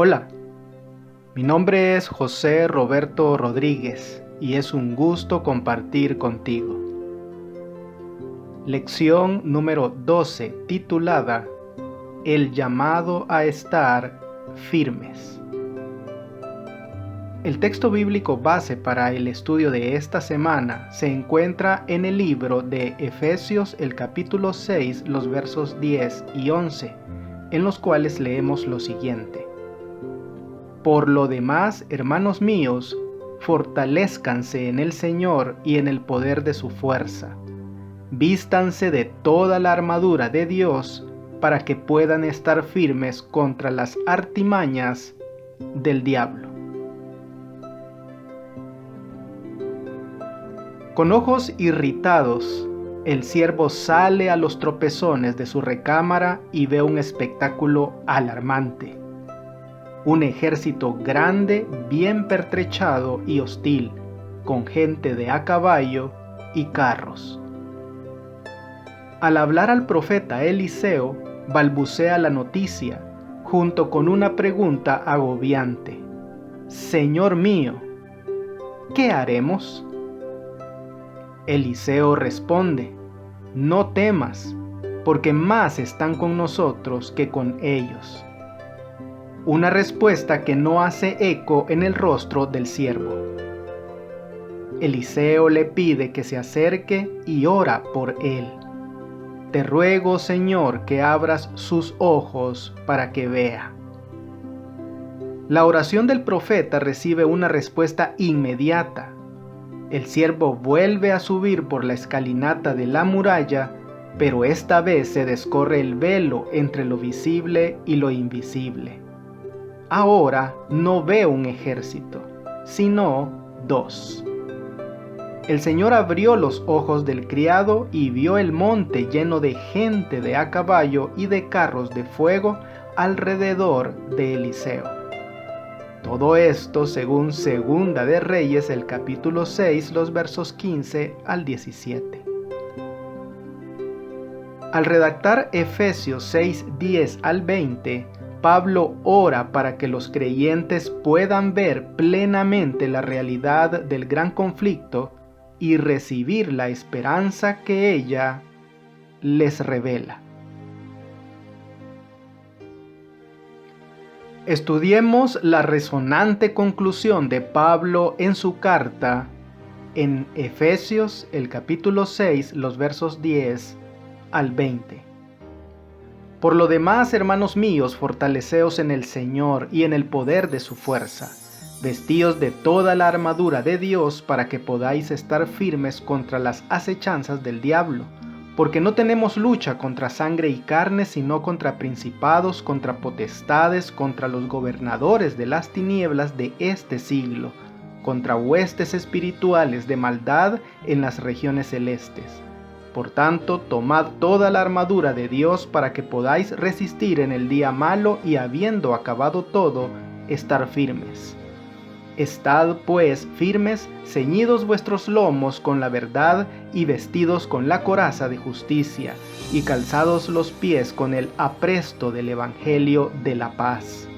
Hola, mi nombre es José Roberto Rodríguez y es un gusto compartir contigo. Lección número 12, titulada El llamado a estar firmes. El texto bíblico base para el estudio de esta semana se encuentra en el libro de Efesios, el capítulo 6, los versos 10 y 11, en los cuales leemos lo siguiente. Por lo demás, hermanos míos, fortalézcanse en el Señor y en el poder de su fuerza. Vístanse de toda la armadura de Dios para que puedan estar firmes contra las artimañas del diablo. Con ojos irritados, el siervo sale a los tropezones de su recámara y ve un espectáculo alarmante. Un ejército grande, bien pertrechado y hostil, con gente de a caballo y carros. Al hablar al profeta Eliseo, balbucea la noticia, junto con una pregunta agobiante. Señor mío, ¿qué haremos? Eliseo responde, no temas, porque más están con nosotros que con ellos. Una respuesta que no hace eco en el rostro del siervo. Eliseo le pide que se acerque y ora por él. Te ruego, Señor, que abras sus ojos para que vea. La oración del profeta recibe una respuesta inmediata. El siervo vuelve a subir por la escalinata de la muralla, pero esta vez se descorre el velo entre lo visible y lo invisible. Ahora no ve un ejército, sino dos. El Señor abrió los ojos del criado y vio el monte lleno de gente de a caballo y de carros de fuego alrededor de Eliseo. Todo esto según Segunda de Reyes, el capítulo 6, los versos 15 al 17. Al redactar Efesios 6, 10 al 20, Pablo ora para que los creyentes puedan ver plenamente la realidad del gran conflicto y recibir la esperanza que ella les revela. Estudiemos la resonante conclusión de Pablo en su carta en Efesios, el capítulo 6, los versos 10 al 20. Por lo demás, hermanos míos, fortaleceos en el Señor y en el poder de su fuerza. Vestíos de toda la armadura de Dios para que podáis estar firmes contra las acechanzas del diablo. Porque no tenemos lucha contra sangre y carne, sino contra principados, contra potestades, contra los gobernadores de las tinieblas de este siglo, contra huestes espirituales de maldad en las regiones celestes. Por tanto, tomad toda la armadura de Dios para que podáis resistir en el día malo y habiendo acabado todo, estar firmes. Estad pues firmes, ceñidos vuestros lomos con la verdad y vestidos con la coraza de justicia y calzados los pies con el apresto del evangelio de la paz.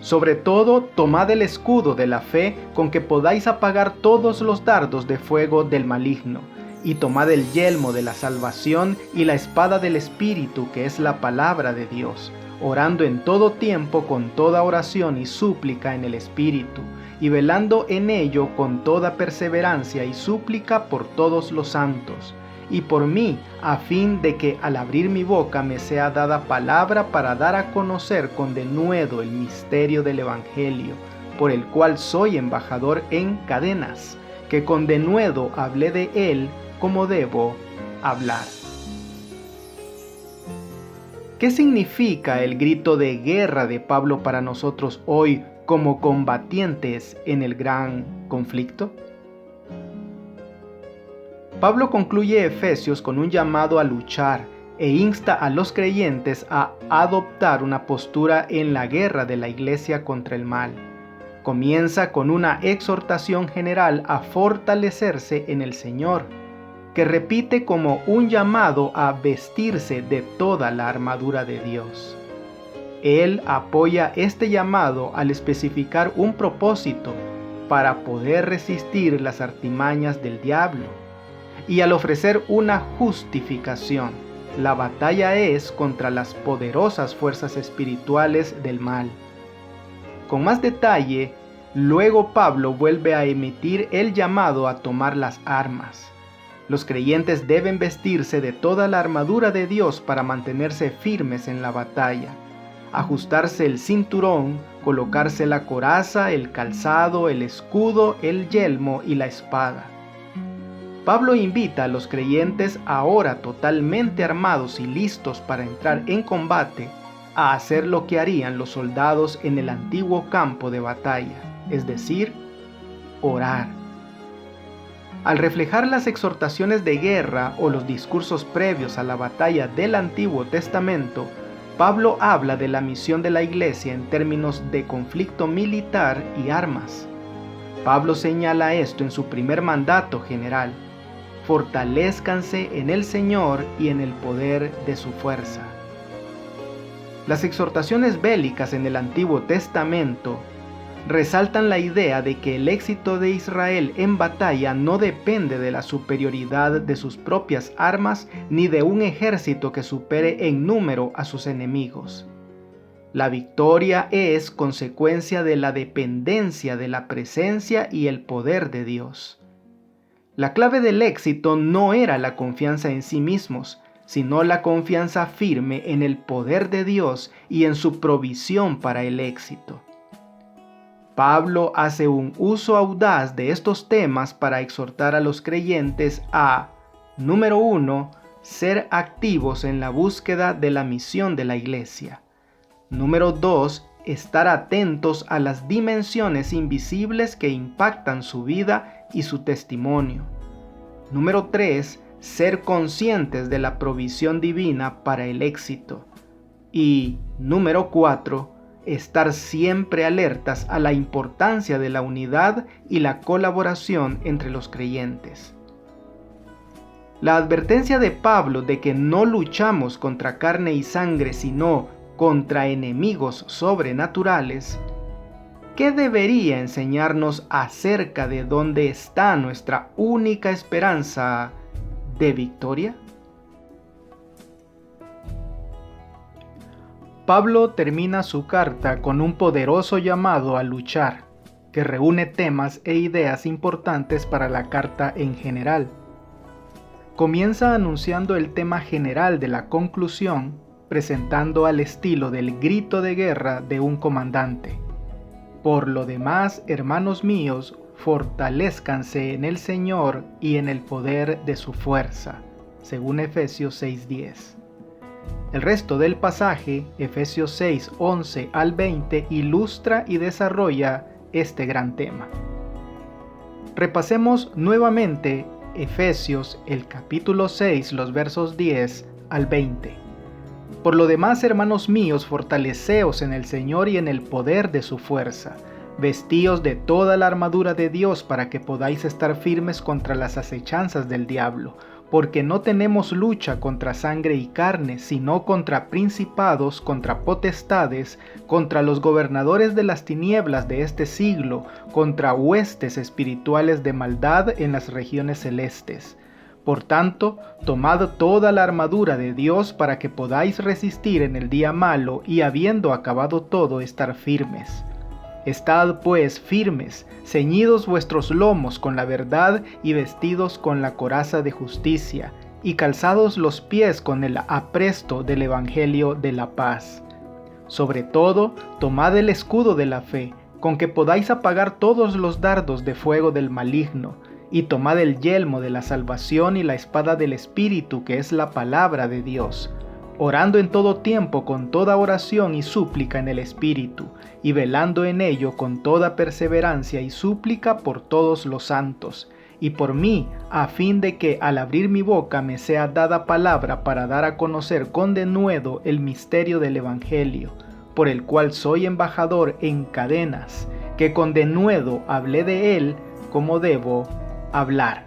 Sobre todo, tomad el escudo de la fe con que podáis apagar todos los dardos de fuego del maligno. Y tomad el yelmo de la salvación y la espada del Espíritu, que es la palabra de Dios, orando en todo tiempo con toda oración y súplica en el Espíritu, y velando en ello con toda perseverancia y súplica por todos los santos, y por mí, a fin de que al abrir mi boca me sea dada palabra para dar a conocer con denuedo el misterio del Evangelio, por el cual soy embajador en cadenas, que con denuedo hablé de él como debo hablar. ¿Qué significa el grito de guerra de Pablo para nosotros hoy como combatientes en el gran conflicto? Pablo concluye Efesios con un llamado a luchar e insta a los creyentes a adoptar una postura en la guerra de la iglesia contra el mal. Comienza con una exhortación general a fortalecerse en el Señor, que repite como un llamado a vestirse de toda la armadura de Dios. Él apoya este llamado al especificar un propósito para poder resistir las artimañas del diablo y al ofrecer una justificación. La batalla es contra las poderosas fuerzas espirituales del mal. Con más detalle, luego Pablo vuelve a emitir el llamado a tomar las armas. Los creyentes deben vestirse de toda la armadura de Dios para mantenerse firmes en la batalla, ajustarse el cinturón, colocarse la coraza, el calzado, el escudo, el yelmo y la espada. Pablo invita a los creyentes ahora totalmente armados y listos para entrar en combate a hacer lo que harían los soldados en el antiguo campo de batalla, es decir, orar. Al reflejar las exhortaciones de guerra o los discursos previos a la batalla del Antiguo Testamento, Pablo habla de la misión de la iglesia en términos de conflicto militar y armas. Pablo señala esto en su primer mandato general: fortalézcanse en el Señor y en el poder de su fuerza. Las exhortaciones bélicas en el Antiguo Testamento resaltan la idea de que el éxito de Israel en batalla no depende de la superioridad de sus propias armas ni de un ejército que supere en número a sus enemigos. La victoria es consecuencia de la dependencia de la presencia y el poder de Dios. La clave del éxito no era la confianza en sí mismos, sino la confianza firme en el poder de Dios y en su provisión para el éxito. Pablo hace un uso audaz de estos temas para exhortar a los creyentes a, número 1, ser activos en la búsqueda de la misión de la iglesia. Número 2, estar atentos a las dimensiones invisibles que impactan su vida y su testimonio. Número 3, ser conscientes de la provisión divina para el éxito. Y número 4, estar siempre alertas a la importancia de la unidad y la colaboración entre los creyentes. La advertencia de Pablo de que no luchamos contra carne y sangre, sino contra enemigos sobrenaturales, ¿qué debería enseñarnos acerca de dónde está nuestra única esperanza de victoria? Pablo termina su carta con un poderoso llamado a luchar, que reúne temas e ideas importantes para la carta en general. Comienza anunciando el tema general de la conclusión, presentando al estilo del grito de guerra de un comandante. Por lo demás, hermanos míos, fortalézcanse en el Señor y en el poder de su fuerza, según Efesios 6:10. El resto del pasaje, Efesios 6, 11 al 20, ilustra y desarrolla este gran tema. Repasemos nuevamente Efesios, el capítulo 6, los versos 10 al 20. Por lo demás, hermanos míos, fortaleceos en el Señor y en el poder de su fuerza. Vestíos de toda la armadura de Dios para que podáis estar firmes contra las acechanzas del diablo. Porque no tenemos lucha contra sangre y carne, sino contra principados, contra potestades, contra los gobernadores de las tinieblas de este siglo, contra huestes espirituales de maldad en las regiones celestes. Por tanto, tomad toda la armadura de Dios para que podáis resistir en el día malo y habiendo acabado todo, estar firmes. Estad pues firmes, ceñidos vuestros lomos con la verdad y vestidos con la coraza de justicia, y calzados los pies con el apresto del Evangelio de la paz. Sobre todo, tomad el escudo de la fe, con que podáis apagar todos los dardos de fuego del maligno, y tomad el yelmo de la salvación y la espada del Espíritu, que es la palabra de Dios, orando en todo tiempo con toda oración y súplica en el Espíritu, y velando en ello con toda perseverancia y súplica por todos los santos, y por mí, a fin de que al abrir mi boca me sea dada palabra para dar a conocer con denuedo el misterio del Evangelio, por el cual soy embajador en cadenas, que con denuedo hablé de él como debo hablar.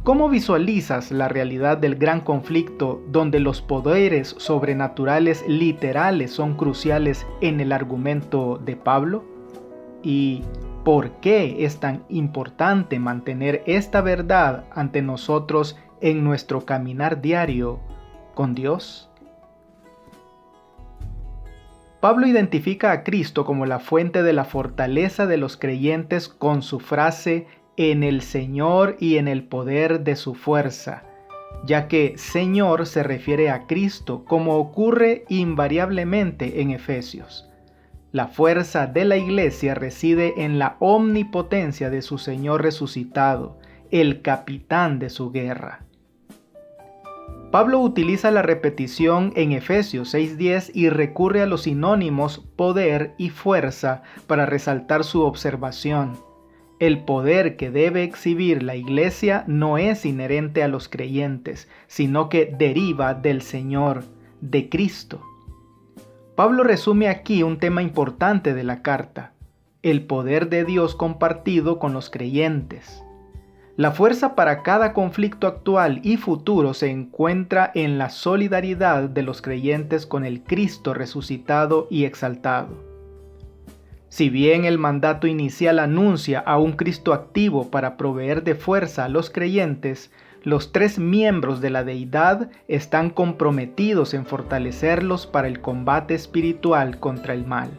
¿Cómo visualizas la realidad del gran conflicto donde los poderes sobrenaturales literales son cruciales en el argumento de Pablo? ¿Y por qué es tan importante mantener esta verdad ante nosotros en nuestro caminar diario con Dios? Pablo identifica a Cristo como la fuente de la fortaleza de los creyentes con su frase "en el Señor y en el poder de su fuerza", ya que Señor se refiere a Cristo, como ocurre invariablemente en Efesios. La fuerza de la iglesia reside en la omnipotencia de su Señor resucitado, el capitán de su guerra. Pablo utiliza la repetición en Efesios 6:10 y recurre a los sinónimos poder y fuerza para resaltar su observación. El poder que debe exhibir la iglesia no es inherente a los creyentes, sino que deriva del Señor, de Cristo. Pablo resume aquí un tema importante de la carta: el poder de Dios compartido con los creyentes. La fuerza para cada conflicto actual y futuro se encuentra en la solidaridad de los creyentes con el Cristo resucitado y exaltado. Si bien el mandato inicial anuncia a un Cristo activo para proveer de fuerza a los creyentes, los tres miembros de la deidad están comprometidos en fortalecerlos para el combate espiritual contra el mal.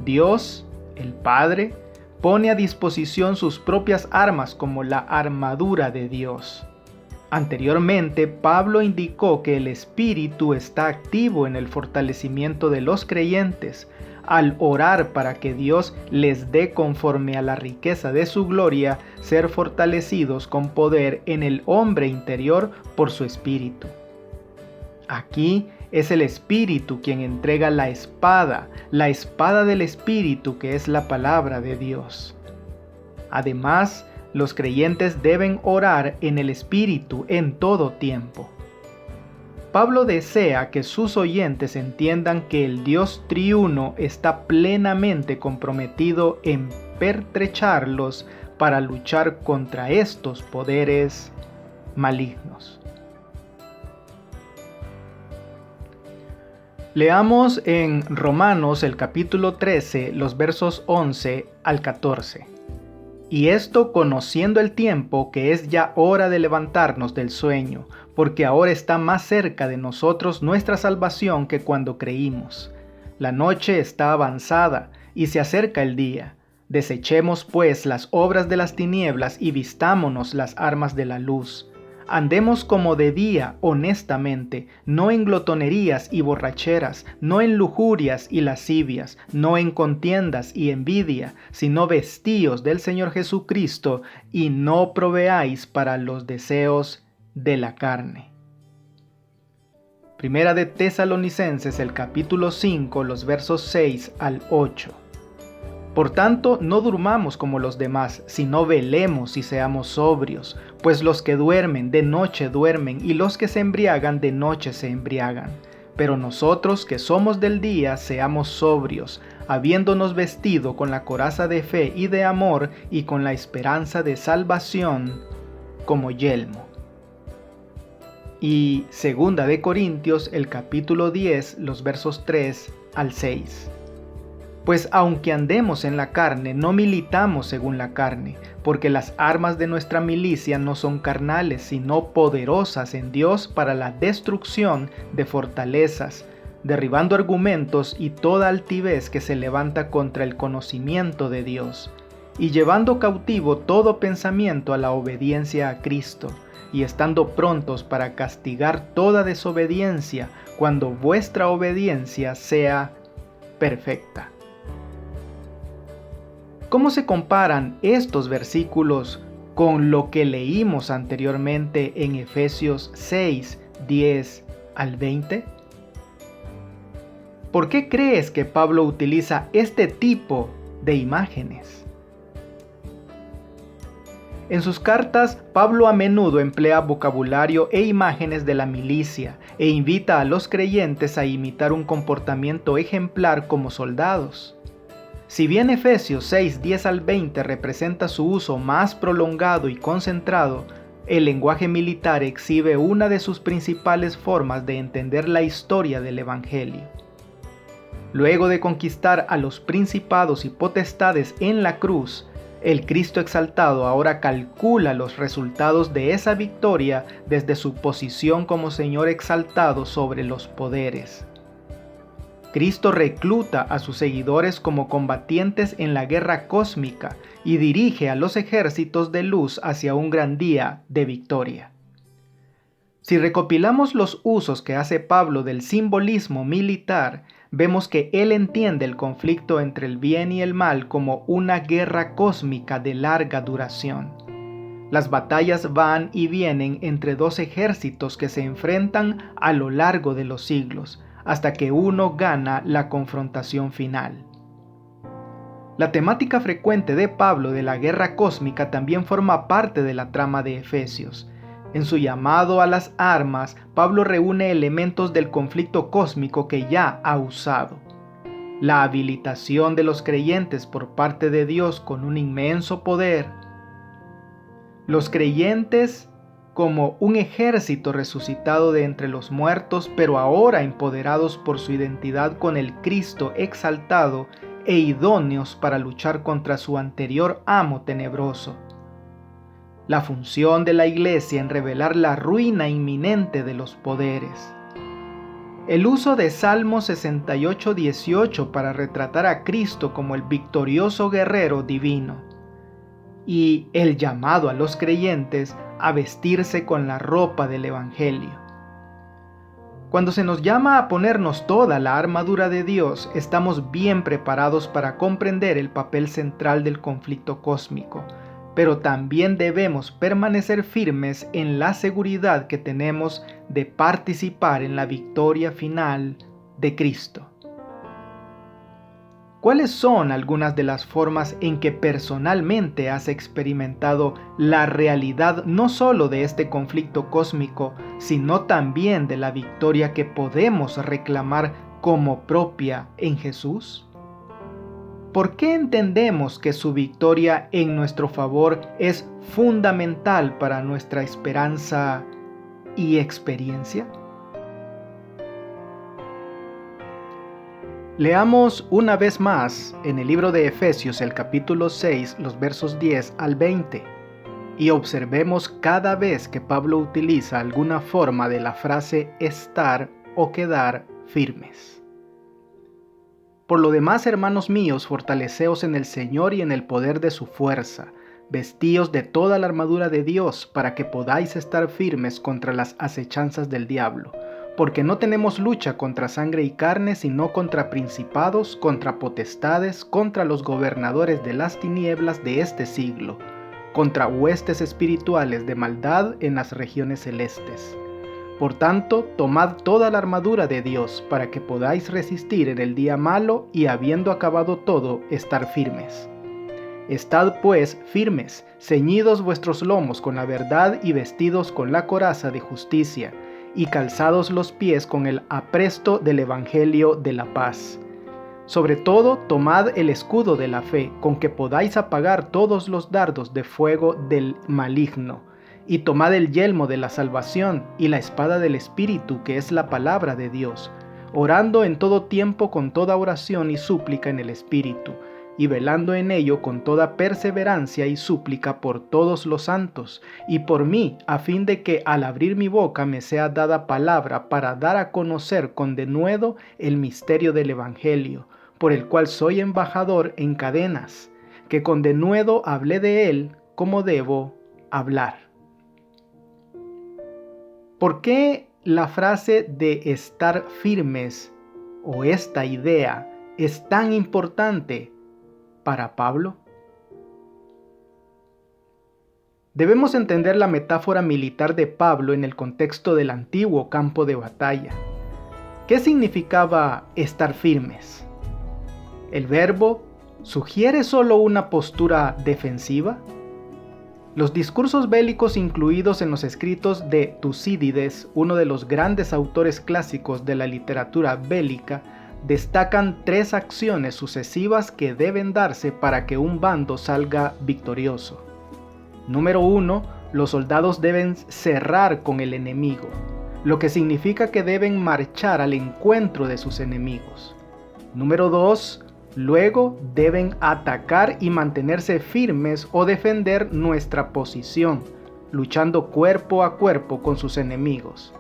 Dios, el Padre, pone a disposición sus propias armas como la armadura de Dios. Anteriormente, Pablo indicó que el Espíritu está activo en el fortalecimiento de los creyentes, al orar para que Dios les dé conforme a la riqueza de su gloria, ser fortalecidos con poder en el hombre interior por su Espíritu. Aquí es el Espíritu quien entrega la espada del Espíritu, que es la palabra de Dios. Además, los creyentes deben orar en el Espíritu en todo tiempo. Pablo desea que sus oyentes entiendan que el Dios triuno está plenamente comprometido en pertrecharlos para luchar contra estos poderes malignos. Leamos en Romanos el capítulo 13, los versos 11 al 14. Y esto conociendo el tiempo, que es ya hora de levantarnos del sueño, porque ahora está más cerca de nosotros nuestra salvación que cuando creímos. La noche está avanzada y se acerca el día. Desechemos pues las obras de las tinieblas y vistámonos las armas de la luz. Andemos como de día honestamente, no en glotonerías y borracheras, no en lujurias y lascivias, no en contiendas y envidia, sino vestíos del Señor Jesucristo y no proveáis para los deseos de la carne. Primera de Tesalonicenses, el capítulo 5, los versos 6 al 8. Por tanto, no durmamos como los demás, sino velemos y seamos sobrios, pues los que duermen de noche duermen, y los que se embriagan de noche se embriagan. Pero nosotros que somos del día, seamos sobrios, habiéndonos vestido con la coraza de fe y de amor, y con la esperanza de salvación como yelmo. Y segunda de Corintios, el capítulo 10, los versos 3 al 6. Pues aunque andemos en la carne, no militamos según la carne, porque las armas de nuestra milicia no son carnales, sino poderosas en Dios para la destrucción de fortalezas, derribando argumentos y toda altivez que se levanta contra el conocimiento de Dios, y llevando cautivo todo pensamiento a la obediencia a Cristo, y estando prontos para castigar toda desobediencia cuando vuestra obediencia sea perfecta. ¿Cómo se comparan estos versículos con lo que leímos anteriormente en Efesios 6, 10 al 20? ¿Por qué crees que Pablo utiliza este tipo de imágenes? En sus cartas, Pablo a menudo emplea vocabulario e imágenes de la milicia e invita a los creyentes a imitar un comportamiento ejemplar como soldados. Si bien Efesios 6, 10 al 20 representa su uso más prolongado y concentrado, El lenguaje militar exhibe una de sus principales formas de entender la historia del Evangelio. Luego de conquistar a los principados y potestades en la cruz, el Cristo exaltado ahora calcula los resultados de esa victoria desde su posición como Señor exaltado sobre los poderes. Cristo recluta a sus seguidores como combatientes en la guerra cósmica y dirige a los ejércitos de luz hacia un gran día de victoria. Si recopilamos los usos que hace Pablo del simbolismo militar, vemos que él entiende el conflicto entre el bien y el mal como una guerra cósmica de larga duración. Las batallas van y vienen entre dos ejércitos que se enfrentan a lo largo de los siglos, hasta que uno gana la confrontación final. La temática frecuente de Pablo de la guerra cósmica también forma parte de la trama de Efesios. En su llamado a las armas, Pablo reúne elementos del conflicto cósmico que ya ha usado. La habilitación de los creyentes por parte de Dios con un inmenso poder. Los creyentes como un ejército resucitado de entre los muertos, pero ahora empoderados por su identidad con el Cristo exaltado e idóneos para luchar contra su anterior amo tenebroso. La función de la Iglesia en revelar la ruina inminente de los poderes. El uso de Salmo 68:18 para retratar a Cristo como el victorioso guerrero divino. Y el llamado a los creyentes a vestirse con la ropa del Evangelio. Cuando se nos llama a ponernos toda la armadura de Dios, estamos bien preparados para comprender el papel central del conflicto cósmico, pero también debemos permanecer firmes en la seguridad que tenemos de participar en la victoria final de Cristo. ¿Cuáles son algunas de las formas en que personalmente has experimentado la realidad no solo de este conflicto cósmico, sino también de la victoria que podemos reclamar como propia en Jesús? ¿Por qué entendemos que su victoria en nuestro favor es fundamental para nuestra esperanza y experiencia? Leamos una vez más en el libro de Efesios el capítulo 6, los versos 10 al 20, y observemos cada vez que Pablo utiliza alguna forma de la frase estar o quedar firmes. Por lo demás, hermanos míos, fortaleceos en el Señor y en el poder de su fuerza, vestíos de toda la armadura de Dios para que podáis estar firmes contra las acechanzas del diablo. Porque no tenemos lucha contra sangre y carne, sino contra principados, contra potestades, contra los gobernadores de las tinieblas de este siglo, contra huestes espirituales de maldad en las regiones celestes. Por tanto, tomad toda la armadura de Dios, para que podáis resistir en el día malo y habiendo acabado todo, estar firmes. Estad pues firmes, ceñidos vuestros lomos con la verdad y vestidos con la coraza de justicia, y calzados los pies con el apresto del Evangelio de la paz. Sobre todo, tomad el escudo de la fe, con que podáis apagar todos los dardos de fuego del maligno, y tomad el yelmo de la salvación y la espada del Espíritu, que es la palabra de Dios, orando en todo tiempo con toda oración y súplica en el Espíritu, y velando en ello con toda perseverancia y súplica por todos los santos, y por mí, a fin de que al abrir mi boca me sea dada palabra para dar a conocer con denuedo el misterio del Evangelio, por el cual soy embajador en cadenas, que con denuedo hablé de él como debo hablar. ¿Por qué la frase de estar firmes o esta idea es tan importante para Pablo? Debemos entender la metáfora militar de Pablo en el contexto del antiguo campo de batalla. ¿Qué significaba estar firmes? ¿El verbo sugiere solo una postura defensiva? Los discursos bélicos incluidos en los escritos de Tucídides, uno de los grandes autores clásicos de la literatura bélica, destacan 3 acciones sucesivas que deben darse para que un bando salga victorioso. Número 1. los soldados deben cerrar con el enemigo, lo que significa que deben marchar al encuentro de sus enemigos. Número 2. Luego deben atacar y mantenerse firmes o defender nuestra posición, luchando cuerpo a cuerpo con sus enemigos.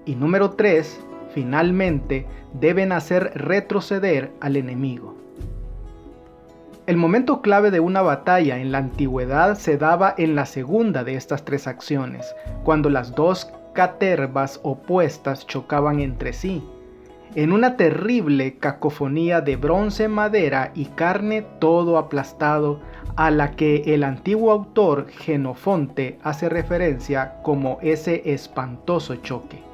Y número 3. Finalmente, deben hacer retroceder al enemigo. El momento clave de una batalla en la antigüedad se daba en la segunda de estas tres acciones, cuando las dos catervas opuestas chocaban entre sí, en una terrible cacofonía de bronce, madera y carne, todo aplastado, a la que el antiguo autor Jenofonte hace referencia como ese espantoso choque.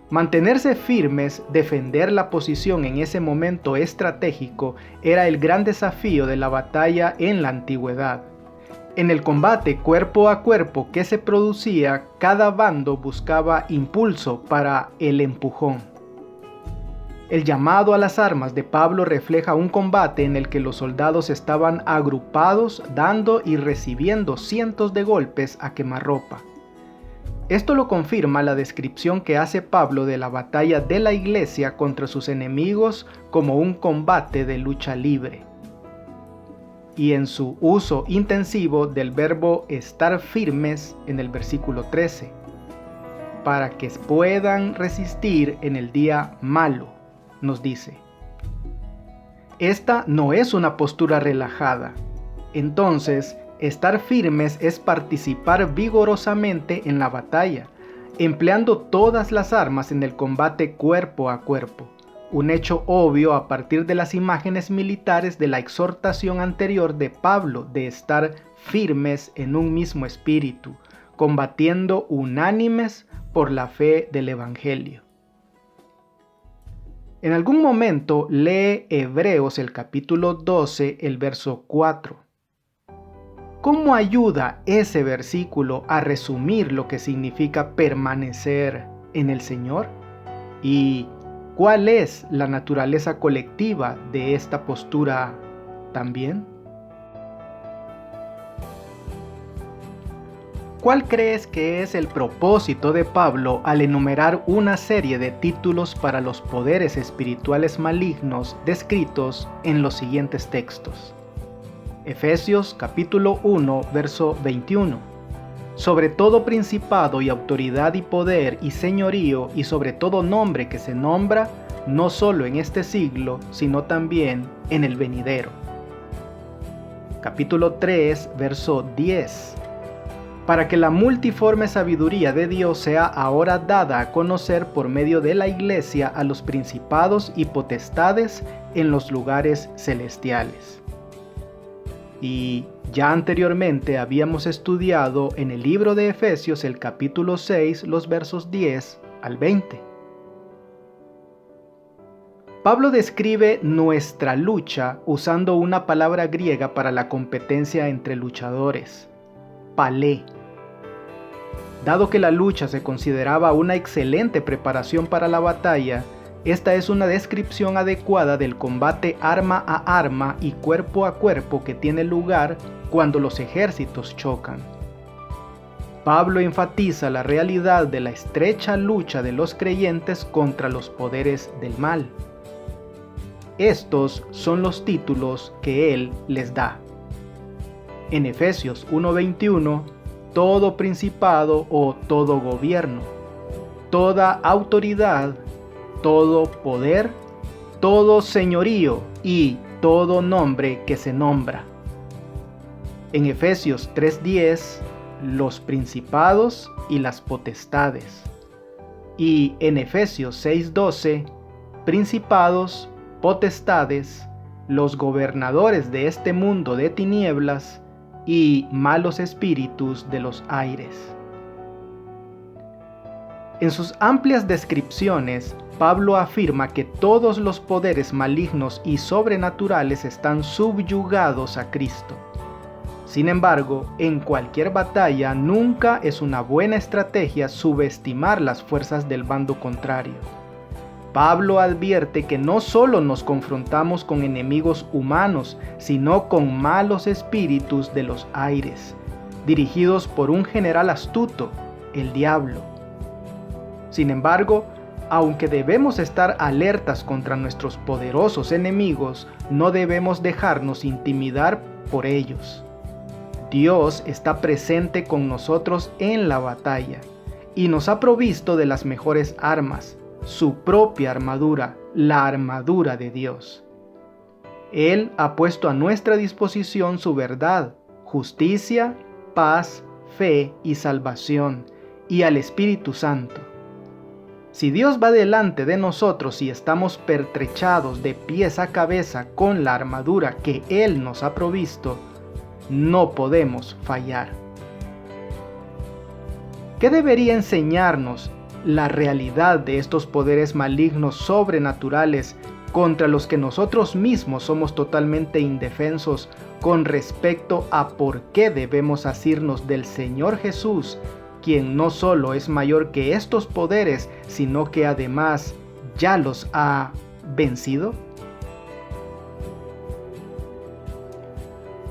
Mantenerse firmes, defender la posición en ese momento estratégico, era el gran desafío de la batalla en la antigüedad. En el combate cuerpo a cuerpo que se producía, cada bando buscaba impulso para el empujón. El llamado a las armas de Pablo refleja un combate en el que los soldados estaban agrupados, dando y recibiendo cientos de golpes a quemarropa. Esto lo confirma la descripción que hace Pablo de la batalla de la iglesia contra sus enemigos como un combate de lucha libre. Y en su uso intensivo del verbo estar firmes en el versículo 13, para que puedan resistir en el día malo, nos dice. Esta no es una postura relajada. Entonces, estar firmes es participar vigorosamente en la batalla, empleando todas las armas en el combate cuerpo a cuerpo, un hecho obvio a partir de las imágenes militares de la exhortación anterior de Pablo de estar firmes en un mismo espíritu, combatiendo unánimes por la fe del Evangelio. En algún momento lee Hebreos el capítulo 12, el verso 4. ¿Cómo ayuda ese versículo a resumir lo que significa permanecer en el Señor? ¿Y cuál es la naturaleza colectiva de esta postura también? ¿Cuál crees que es el propósito de Pablo al enumerar una serie de títulos para los poderes espirituales malignos descritos en los siguientes textos? Efesios capítulo 1, verso 21. Sobre todo principado y autoridad y poder y señorío y sobre todo nombre que se nombra, no solo en este siglo, sino también en el venidero. Capítulo 3, verso 10. Para que la multiforme sabiduría de Dios sea ahora dada a conocer por medio de la Iglesia a los principados y potestades en los lugares celestiales. Y ya anteriormente habíamos estudiado en el libro de Efesios el capítulo 6, los versos 10 al 20. Pablo describe nuestra lucha usando una palabra griega para la competencia entre luchadores, palé. Dado que la lucha se consideraba una excelente preparación para la batalla, esta es una descripción adecuada del combate arma a arma y cuerpo a cuerpo que tiene lugar cuando los ejércitos chocan. Pablo enfatiza la realidad de la estrecha lucha de los creyentes contra los poderes del mal. Estos son los títulos que él les da. En Efesios 1:21, todo principado o todo gobierno, toda autoridad, todo poder, todo señorío y todo nombre que se nombra. En Efesios 3:10, los principados y las potestades. Y en Efesios 6:12, principados, potestades, los gobernadores de este mundo de tinieblas y malos espíritus de los aires. En sus amplias descripciones, Pablo afirma que todos los poderes malignos y sobrenaturales están subyugados a Cristo. Sin embargo, en cualquier batalla nunca es una buena estrategia subestimar las fuerzas del bando contrario. Pablo advierte que no solo nos confrontamos con enemigos humanos, sino con malos espíritus de los aires, dirigidos por un general astuto, el diablo. Sin embargo, aunque debemos estar alertas contra nuestros poderosos enemigos, no debemos dejarnos intimidar por ellos. Dios está presente con nosotros en la batalla y nos ha provisto de las mejores armas, su propia armadura, la armadura de Dios. Él ha puesto a nuestra disposición su verdad, justicia, paz, fe y salvación, y al Espíritu Santo. Si Dios va delante de nosotros y estamos pertrechados de pies a cabeza con la armadura que Él nos ha provisto, no podemos fallar. ¿Qué debería enseñarnos la realidad de estos poderes malignos sobrenaturales contra los que nosotros mismos somos totalmente indefensos con respecto a por qué debemos asirnos del Señor Jesús, quien no solo es mayor que estos poderes, sino que además ya los ha vencido?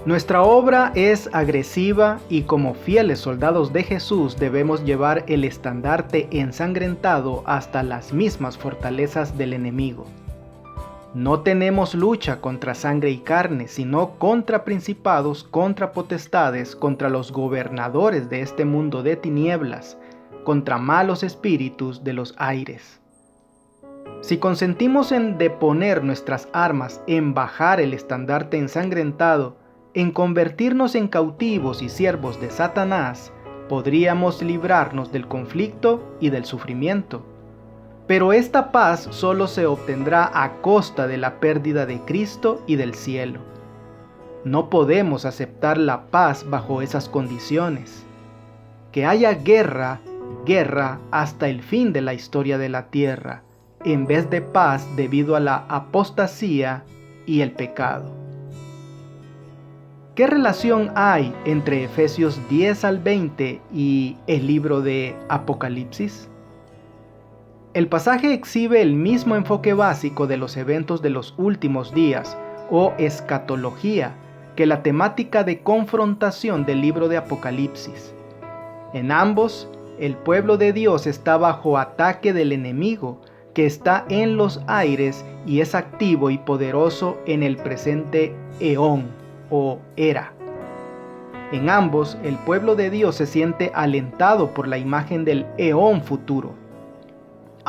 Nuestra obra es agresiva y como fieles soldados de Jesús debemos llevar el estandarte ensangrentado hasta las mismas fortalezas del enemigo. No tenemos lucha contra sangre y carne, sino contra principados, contra potestades, contra los gobernadores de este mundo de tinieblas, contra malos espíritus de los aires. Si consentimos en deponer nuestras armas, en bajar el estandarte ensangrentado, en convertirnos en cautivos y siervos de Satanás, podríamos librarnos del conflicto y del sufrimiento. Pero esta paz solo se obtendrá a costa de la pérdida de Cristo y del cielo. No podemos aceptar la paz bajo esas condiciones. Que haya guerra, guerra hasta el fin de la historia de la tierra, en vez de paz debido a la apostasía y el pecado. ¿Qué relación hay entre Efesios 10 al 20 y el libro de Apocalipsis? El pasaje exhibe el mismo enfoque básico de los eventos de los últimos días, o escatología, que la temática de confrontación del libro de Apocalipsis. En ambos, el pueblo de Dios está bajo ataque del enemigo, que está en los aires y es activo y poderoso en el presente eón o era. En ambos, el pueblo de Dios se siente alentado por la imagen del eón futuro.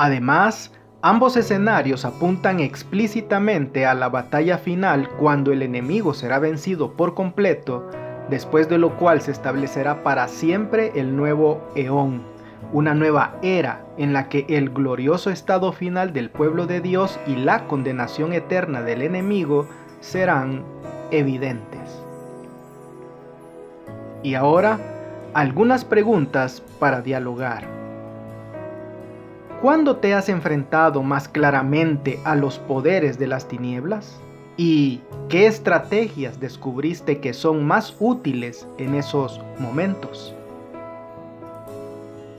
Además, ambos escenarios apuntan explícitamente a la batalla final cuando el enemigo será vencido por completo, después de lo cual se establecerá para siempre el nuevo eón, una nueva era en la que el glorioso estado final del pueblo de Dios y la condenación eterna del enemigo serán evidentes. Y ahora, algunas preguntas para dialogar. ¿Cuándo te has enfrentado más claramente a los poderes de las tinieblas? ¿Y qué estrategias descubriste que son más útiles en esos momentos?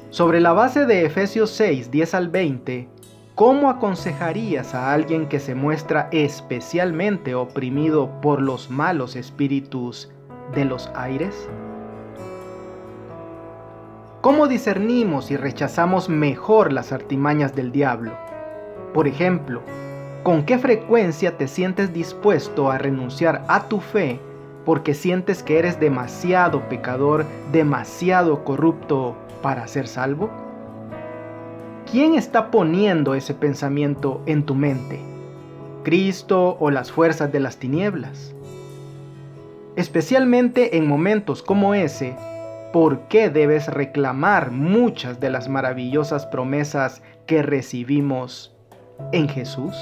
Sobre la base de Efesios 6, 10 al 20, ¿cómo aconsejarías a alguien que se muestra especialmente oprimido por los malos espíritus de los aires? ¿Cómo discernimos y rechazamos mejor las artimañas del diablo? Por ejemplo, ¿con qué frecuencia te sientes dispuesto a renunciar a tu fe porque sientes que eres demasiado pecador, demasiado corrupto para ser salvo? ¿Quién está poniendo ese pensamiento en tu mente? ¿Cristo o las fuerzas de las tinieblas? Especialmente en momentos como ese, ¿por qué debes reclamar muchas de las maravillosas promesas que recibimos en Jesús?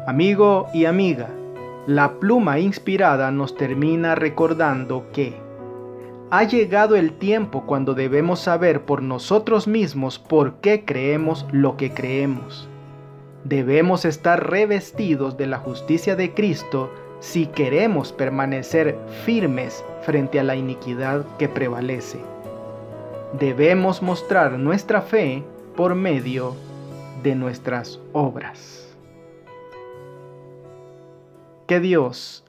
Amigo y amiga, la pluma inspirada nos termina recordando que ha llegado el tiempo cuando debemos saber por nosotros mismos por qué creemos lo que creemos. Debemos estar revestidos de la justicia de Cristo si queremos permanecer firmes frente a la iniquidad que prevalece. Debemos mostrar nuestra fe por medio de nuestras obras. Que Dios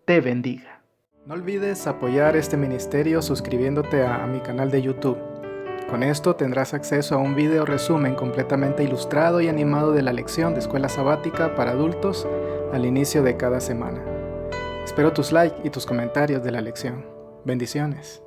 te bendiga. No olvides apoyar este ministerio suscribiéndote a mi canal de YouTube. Con esto tendrás acceso a un video resumen completamente ilustrado y animado de la lección de escuela sabática para adultos al inicio de cada semana. Espero tus likes y tus comentarios de la lección. Bendiciones.